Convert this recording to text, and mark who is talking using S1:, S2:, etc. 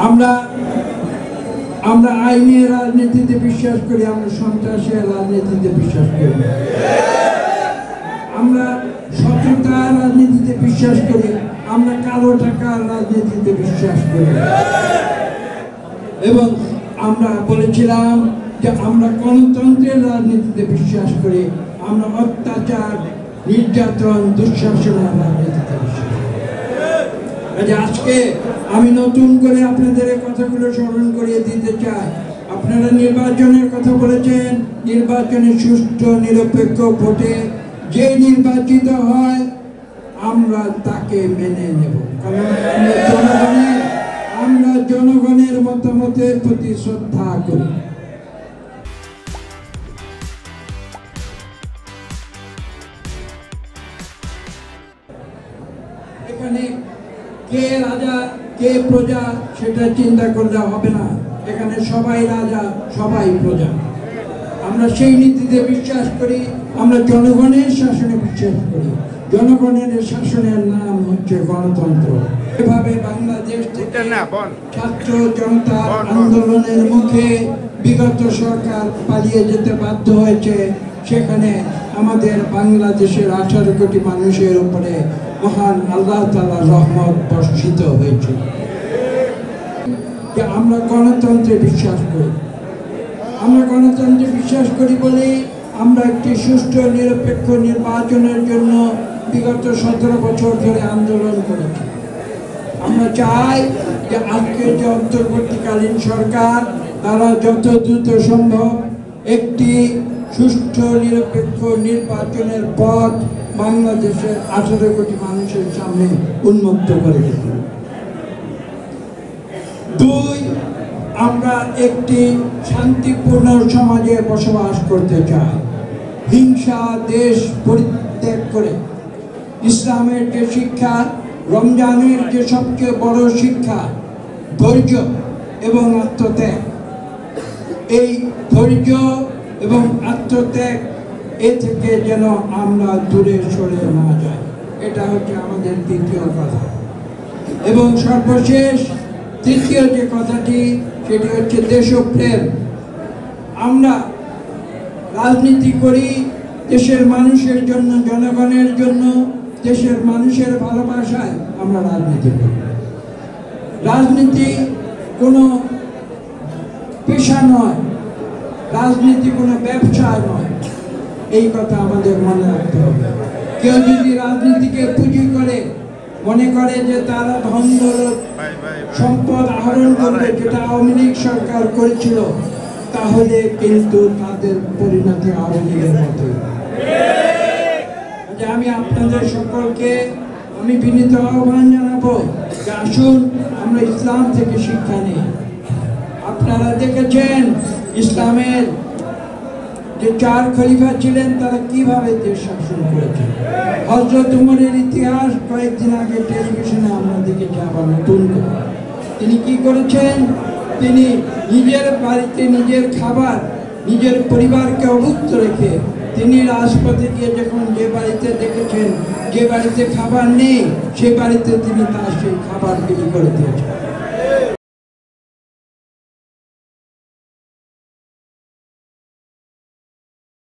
S1: আমরা আমরা আইনের রাজনীতিতে বিশ্বাস করি, আমরা সন্ত্রাসের রাজনীতিতে বিশ্বাস করি, আমরা সততার রাজনীতিতে বিশ্বাস করি, আমরা কালো টাকার রাজনীতিতে বিশ্বাস করি। এবং আমরা বলেছিলাম যে আমরা গণতন্ত্রের রাজনীতিতে বিশ্বাস করি, আমরা অত্যাচার, নির্যাতন, দুঃশাসনের রাজনীতিতে বিশ্বাস করি। আজকে আমি নতুন করে আপনাদের এই কথাগুলো স্মরণ করিয়ে দিতে চাই। আপনারা নির্বাচনের কথা বলেছেন, নির্বাচনে সুষ্ঠু নিরপেক্ষ ভোটে যে নির্বাচিত হয় আমরা তাকে মেনে নেব, কারণ আমরা জনগণের মতামতের প্রতি শ্রদ্ধা করি। এখানে কে রাজা কে প্রজা সেটা চিন্তা করলে হবে না, এখানে সবাই রাজা সবাই প্রজা। আমরা সেই নীতিতে বিশ্বাস করি, আমরা জনগণের শাসনে বিশ্বাস করি। জনগণের শাসনের নাম হচ্ছে গণতন্ত্র। এভাবে বাংলাদেশ থেকে ছাত্র জনতা আন্দোলনের মুখে বিগত সরকার পালিয়ে যেতে বাধ্য হয়েছে, সেখানে আমাদের বাংলাদেশের 18 কোটি মানুষের উপরে মহান আল্লাহ তাআলার রহমত বর্ষিত হয়েছে। আমরা গণতন্ত্রে বিশ্বাস করি, আমরা গণতন্ত্রে বিশ্বাস করি বলে আমরা একটি সুষ্ঠু নিরপেক্ষ নির্বাচনের জন্য বিগত 17 বছর ধরে আন্দোলন করেছি। আমরা চাই যে আজকের যে অন্তর্বর্তীকালীন সরকার তারা যত দ্রুত সম্ভব একটি সুষ্ঠু নিরপেক্ষ নির্বাচনের পথ বাংলাদেশের 18 কোটি মানুষের সামনে উন্মুক্ত করে দেবে। 2, আমরা একটি শান্তিপূর্ণ সমাজে বসবাস করতে চাই। হিংসা দেশ পরিত্যাগ করে ইসলামের যে শিক্ষা, রমজানের যে সবচেয়ে বড় শিক্ষা ধৈর্য এবং আত্মত্যাগ, এই ধৈর্য এবং আত্মত্যাগ এ থেকে যেন আমরা দূরে সরে না যাই, এটা হচ্ছে আমাদের দ্বিতীয় কথা। এবং সর্বশেষ তৃতীয় যে কথাটি সেটি হচ্ছে দেশপ্রেম। আমরা রাজনীতি করি দেশের মানুষের জন্য, জনগণের জন্য, দেশের মানুষের ভালোবাসায় আমরা রাজনীতি করি। রাজনীতি কোনো পেশা নয়, রাজনীতি কোনো ব্যবসা নয়, এই কথা আমাদের মনে রাখতে হবে। কেউ যদি রাজনীতিকে পুঁজি করে মনে করে যে তারা ধন দৌলত সম্পদ আহরণ করবে, যেটা আওয়ামী লীগ সরকার করেছিল, তাহলে কিন্তু তাদের পরিণতি আওয়ামী লীগের মতোই। আমি আপনাদের সকলকে আমি বিনীত আহ্বান জানাবো যে আসুন আমরা ইসলাম থেকে শিক্ষা নিই। আপনারা দেখেছেন ইসলামের যে 4 খলিফা ছিলেন তারা কিভাবে দেশ শাসন করেছেন। হযরত উমরের ইতিহাস কয়েকদিন আগে টেলিভিশনে আমরা দেখেছি আবার নতুন করে। তিনি কি করেছেন? তিনি নিজের বাড়িতে নিজের খাবার, নিজের পরিবারকে অভুক্ত রেখে তিনি রাজপথে গিয়ে যখন যে বাড়িতে দেখেছেন যে বাড়িতে খাবার নেই, সে বাড়িতে তিনি তার সেই খাবার বিলি করে দিয়েছেন।